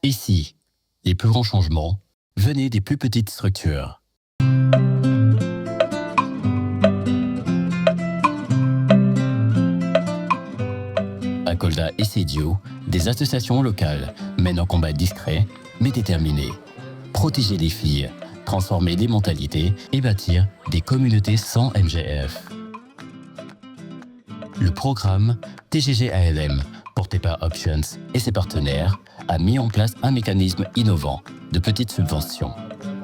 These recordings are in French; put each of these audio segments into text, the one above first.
Ici, les plus grands changements venaient des plus petites structures. À Kolda et Sédio, des associations locales mènent un combat discret mais déterminé. Protéger les filles, transformer les mentalités et bâtir des communautés sans MGF. Le programme TGG-ALM, porté par Options et ses partenaires, a mis en place un mécanisme innovant de petites subventions,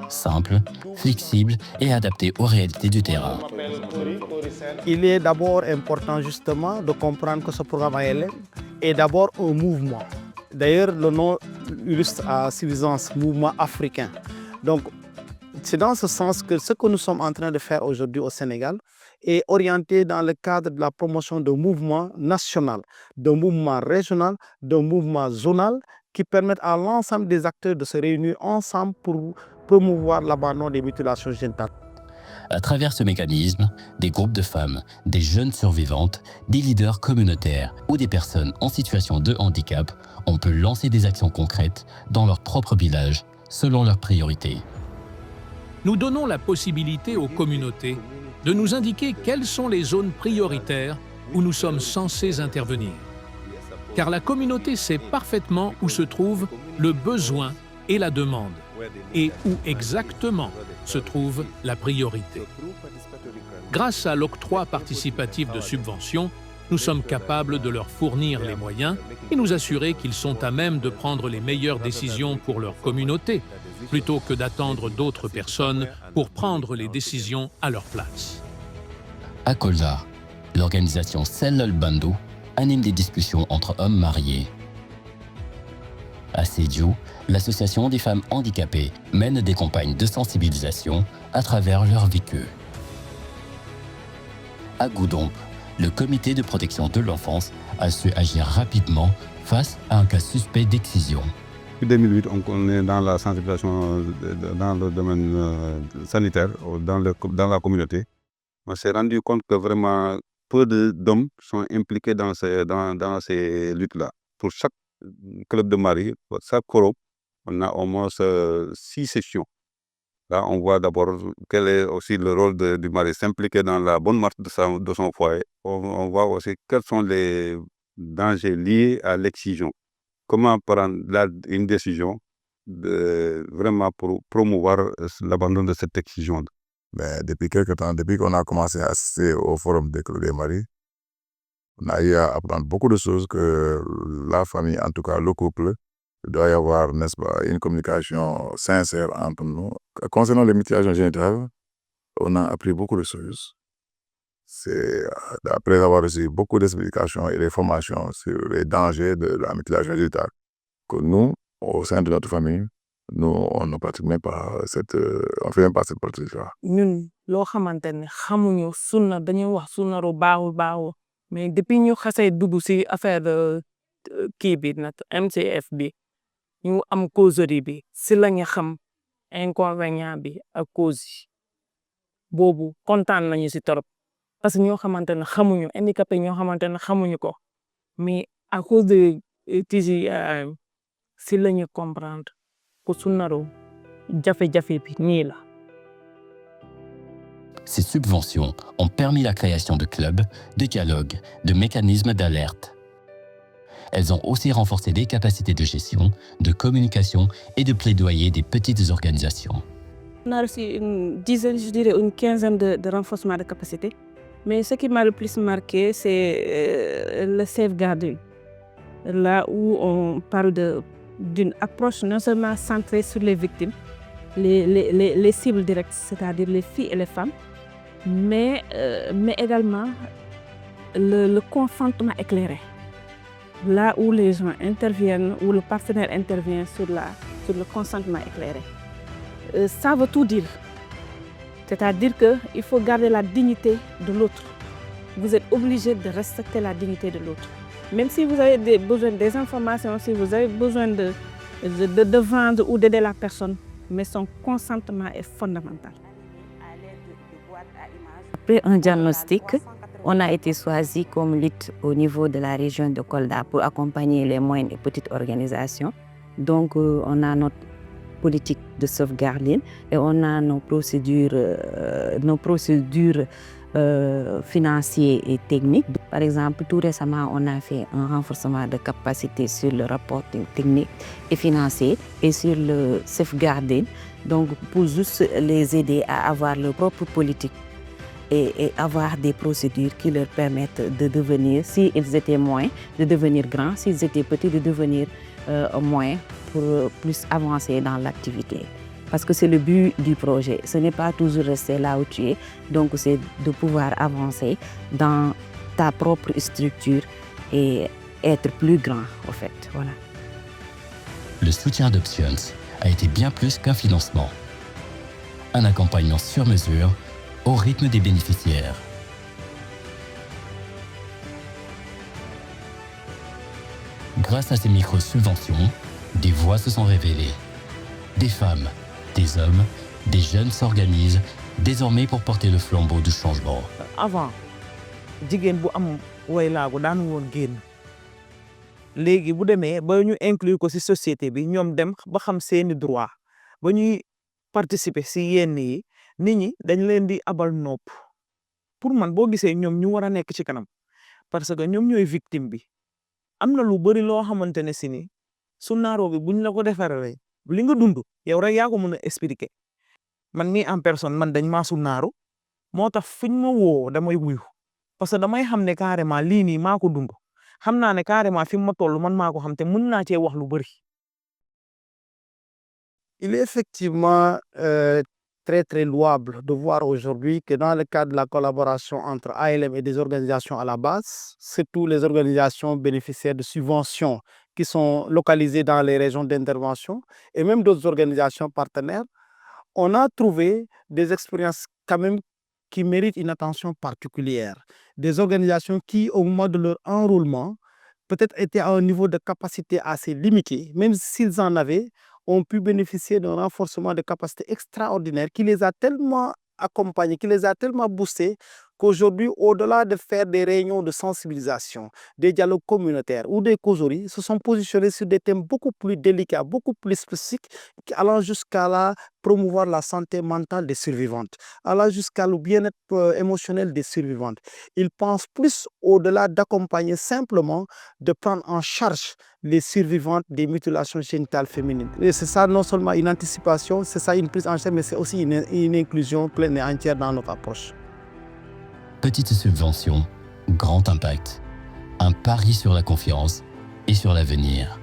simple, flexible et adapté aux réalités du terrain. Il est d'abord important justement de comprendre que ce programme ALM est d'abord un mouvement. D'ailleurs, le nom illustre à suffisance mouvement africain. Donc, c'est dans ce sens que ce que nous sommes en train de faire aujourd'hui au Sénégal est orienté dans le cadre de la promotion de mouvements nationaux, de mouvements régionaux, de mouvements zonaux qui permettent à l'ensemble des acteurs de se réunir ensemble pour promouvoir l'abandon des mutilations génitales. À travers ce mécanisme, des groupes de femmes, des jeunes survivantes, des leaders communautaires ou des personnes en situation de handicap, on peut lancer des actions concrètes dans leur propre village, selon leurs priorités. Nous donnons la possibilité aux communautés de nous indiquer quelles sont les zones prioritaires où nous sommes censés intervenir. Car la communauté sait parfaitement où se trouve le besoin et la demande, et où exactement se trouve la priorité. Grâce à l'octroi participatif de subventions, nous sommes capables de leur fournir les moyens et nous assurer qu'ils sont à même de prendre les meilleures décisions pour leur communauté, plutôt que d'attendre d'autres personnes pour prendre les décisions à leur place. À Kolda, l'organisation Sellal Bando anime des discussions entre hommes mariés. À Sédio, l'association des femmes handicapées mène des campagnes de sensibilisation à travers leur vécu. À Goudomp, le comité de protection de l'enfance a su agir rapidement face à un cas suspect d'excision. Depuis 2008, on est dans la sensibilisation dans le domaine sanitaire, dans la communauté. On s'est rendu compte que vraiment peu d'hommes sont impliqués dans ces luttes-là. Pour chaque club de mari, pour chaque forum, on a au moins 6 sessions. Là, on voit d'abord quel est aussi le rôle du mari, s'impliquer dans la bonne marche de son foyer. On voit aussi quels sont les dangers liés à l'excision. Comment prendre une décision vraiment pour promouvoir l'abandon de cette excision. Mais depuis quelques temps, depuis qu'on a commencé à assister au forum des clubs des maris, on a eu à apprendre beaucoup de choses que la famille, en tout cas le couple, il doit y avoir, n'est-ce pas, une communication sincère entre nous. Concernant les mutilations génitales, on a appris beaucoup de choses. C'est après avoir reçu beaucoup d'explications et de formations sur les dangers de la mutilation génitale, que nous, au sein de notre famille, nous, on ne pratique même pas on fait même pas cette pratique-là. ñun loo xamante ne xamuñu sunna dañuy wax sunnaru baaxul mais depuis ñu xasee dugg ci affaire kii bi nag MCF bi ñu am causerie bi ci la ñu xam inconvénient bi ak cause yi boobu kontaan nañu ci torop parce que ñoo xamante ne xamuñu handicapé ñoo xamante ne xamuñu ko mais à cause de TGAM ci la ñu comprendre que sunnaru jafe-jafe bi nii la. Ces subventions ont permis la création de clubs, de dialogues, de mécanismes d'alerte. Elles ont aussi renforcé les capacités de gestion, de communication et de plaidoyer des petites organisations. On a reçu une dizaine, je dirais une quinzaine de renforcement de capacité. Mais ce qui m'a le plus marqué, c'est le safeguarding. Là où on parle d'une approche non seulement centrée sur les victimes, les cibles directes, c'est-à-dire les filles et les femmes, mais également le consentement éclairé. Là où les gens interviennent, où le partenaire intervient sur le consentement éclairé. Ça veut tout dire. C'est-à-dire qu'il faut garder la dignité de l'autre. Vous êtes obligé de respecter la dignité de l'autre. Même si vous avez besoin des informations, si vous avez besoin de vendre ou d'aider la personne, mais son consentement est fondamental. Après un diagnostic, on a été choisi comme lutte au niveau de la région de Kolda pour accompagner les moyennes et petites organisations Donc, on a notre politique de sauvegarde et on a nos procédures financières et techniques. Par exemple, tout récemment, on a fait un renforcement de capacité sur le reporting technique et financier et sur le safeguarding, donc pour juste les aider à avoir leur propre politique et avoir des procédures qui leur permettent de devenir, s'ils étaient moins, de devenir grands, s'ils étaient petits, de devenir moins pour plus avancer dans l'activité. Parce que c'est le but du projet. Ce n'est pas toujours rester là où tu es, donc c'est de pouvoir avancer dans ta propre structure et être plus grand, en fait. Voilà. Le soutien d'Options a été bien plus qu'un financement. Un accompagnement sur mesure au rythme des bénéficiaires. Grâce à ces micro-subventions, des voix se sont révélées. Des femmes, des hommes, des jeunes s'organisent désormais pour porter le flambeau du changement. Avant, jigéen bu am waylaago daan woon génn léegi bu demee ba ñu inclure ko ci société bi ñoom dem ba xam seeni droit ba ñuy participer ci yenn yi nit ñi dañ leen di abal nopp pour man boo gisee ñoom ñu war a nekk ci kanam parce que ñoom ñooy victime bi am na lu bari loo xamante ne si ni su naaroo bi buñ la ko defaree li nga dund yow rek yaa ko mën a expliquer man mii en personne man dañ maa su naaru moo tax fuñ ma woo damay wuyu parce que damay xam ne carrément lii nii maa ko dund xam naa ne carrément fi ma toll man maa ko xam te mën naa cee wax lu bari. Il est effectivement très louable de voir aujourd'hui que dans le cadre de la collaboration entre ALM et des organisations à la base, surtout les organisations bénéficiaires de subventions qui sont localisées dans les régions d'intervention et même d'autres organisations partenaires, on a trouvé des expériences quand même qui méritent une attention particulière. Des organisations qui, au moment de leur enrôlement, peut-être étaient à un niveau de capacité assez limité, même s'ils en avaient, ont pu bénéficier d'un renforcement de capacité extraordinaire qui les a tellement accompagnés, qui les a tellement boostés qu'aujourd'hui, au-delà de faire des réunions de sensibilisation, des dialogues communautaires ou des causeries, se sont positionnés sur des thèmes beaucoup plus délicats, beaucoup plus spécifiques, allant jusqu'à promouvoir la santé mentale des survivantes, allant jusqu'à le bien-être émotionnel des survivantes. Ils pensent plus au-delà d'accompagner simplement, de prendre en charge les survivantes des mutilations génitales féminines. Et c'est ça non seulement une anticipation, c'est ça une prise en charge, mais c'est aussi une inclusion pleine et entière dans notre approche. Petite subvention, grand impact. Un pari sur la confiance et sur l'avenir.